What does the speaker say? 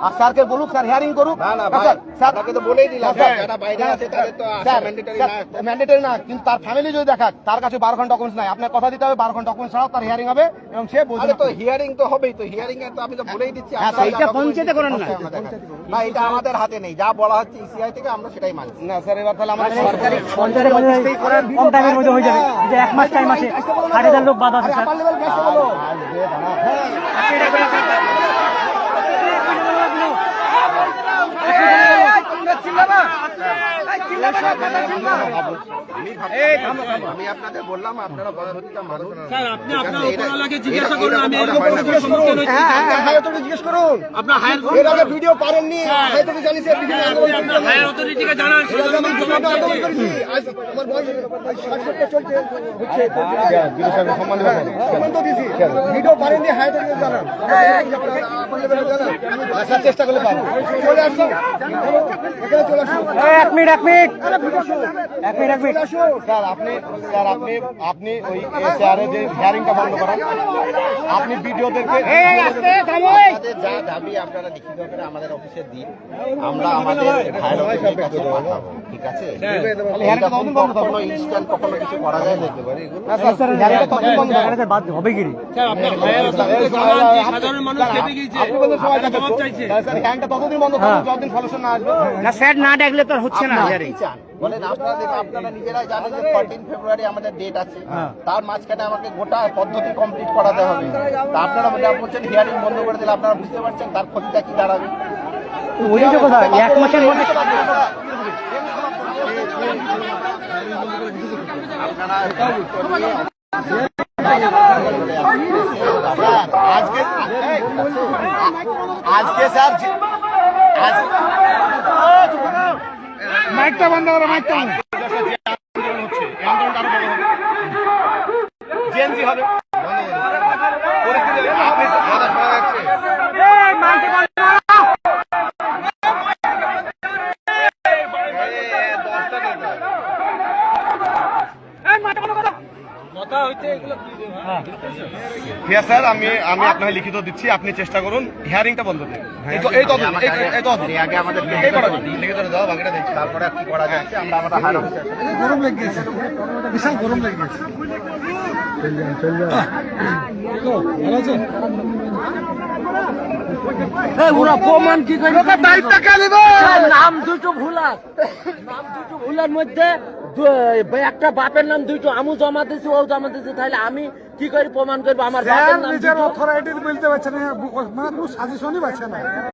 আর স্যারকে বলুক, sir hearing করুক। না না ভাই, স্যারকে তো বলেই দিলাম, যারা বাইরে আছে তাদের তো ম্যান্ডেটরি না, ম্যান্ডেটরি না, কিন্তু তার ফ্যামিলি যদি দেখাক তার কাছে 12 ঘন্টা ডকুমেন্টস নাই, আপনার কথা দিতে হবে 12 ঘন্টা ডকুমেন্টস ছাড়াও তার হিয়ারিং হবে এবং সে আরে তো হিয়ারিং তো হবেই, তো হিয়ারিং এ তো আমি তো বলেই দিচ্ছি। এটা পঞ্চায়েতে করেন না, না এটা আমাদের হাতে নেই, যা বলা হচ্ছে ইসিআই থেকে আমরা সেটাই মানছি। না স্যার, এবার তাহলে আমাদের সরকারি পঞ্চায়েতের মধ্যে কম টাইমের মধ্যে হয়ে যাবে, যে 1 মাস টাইম আছে, 60,000 লোক বাদ আছে স্যার। আমি আপনাদের বললাম, আপনারা পরবর্তীটা মানুন। স্যার আপনি আপনার উপরওয়ালাকে জিজ্ঞাসা করুন, আমি এরকম জিজ্ঞেস করুন। হাই অথরিটি জিজ্ঞেস করুন। আপনার হায়ার এর আগে ভিডিও পারেননি, হাই অথরিটি জানিয়েছে, ভিডিও আপনি আপনার হায়ার অথরিটিকে জানান, সেজন্য আমি জবাব চাইছি। আমার বয়স 60 চলছে, হচ্ছে বিরোধী সম্মান তো দিছি, ভিডিও পারেননি, হাই অথরিটি জানান, স্যার চেষ্টা করলে পারবো। চলে আসো, এখানে চলে আসো। 1 মিনিট স্যার আপনি ওই চেয়ারে যে হিয়ারিংটা বন্ধ করেন, আপনি ভিডিওদেরকে যা দাবি আপনারা লিখিত করে আমাদের অফিসে দিন, আমরা আমাদের ভাইয়ের অফিসের কাছে পাঠাবো, ঠিক আছে? কখনো ইনস্ট্যান্ট কখনো কিছু করা যায় না। হবে কি? স্যার আপনার হায়ার অথরিটিকে জানান যে সাধারণ মানুষ খেপে গিয়েছে, আপনারা জবাব চাইছে। স্যার হিয়ারিংটা ততদিন বন্ধ থাকবে যতদিন সলিউশন না আসবে। না স্যার, না ডাকলে তো হচ্ছে না। কি চান বলেন? আপনারা নিজেরাই জানেন যে 14 ফেব্রুয়ারি আমাদের ডেট আছে, তার মাঝখানে আমাকে গোটা পদ্ধতি কমপ্লিট করাতে হবে। তা আপনারা বলছেন হিয়ারিং বন্ধ করে দিলে, আপনারা বুঝতে পারছেন তার ক্ষতিটা কি দাঁড়াবে? ওই যে কথা, 1 মাসের মধ্যে আজকে স্যার মাইকটা বন্ধ করো, মাইকটা জেএনজি হবে পরিস্থিতি আপনি স্যার আমি আপনাকে লিখিত দিচ্ছি, আপনি চেষ্টা করুন হিয়ারিংটা বন্ধ করুন। আগে আমাদের তারপরে কি করা যাচ্ছে আমরা আমাদের হায়ার অফিসে গরম লেগে গেছে, বিশাল গরম লেগে গেছে। ওরা প্রমাণ কি করে? দায়িত্ব কে নেবে? নাম দুটো ভুলার মধ্যে একটা বাপের নাম দুটো, আমি জমা দিয়েছি, ও জমা দিয়েছি, তাহলে আমি কি করে প্রমাণ করবো আমার বাপের নাম? নিজের অথরিটি বলতে পারছে না, মানে কোনো সাজেশনই পাচ্ছে না।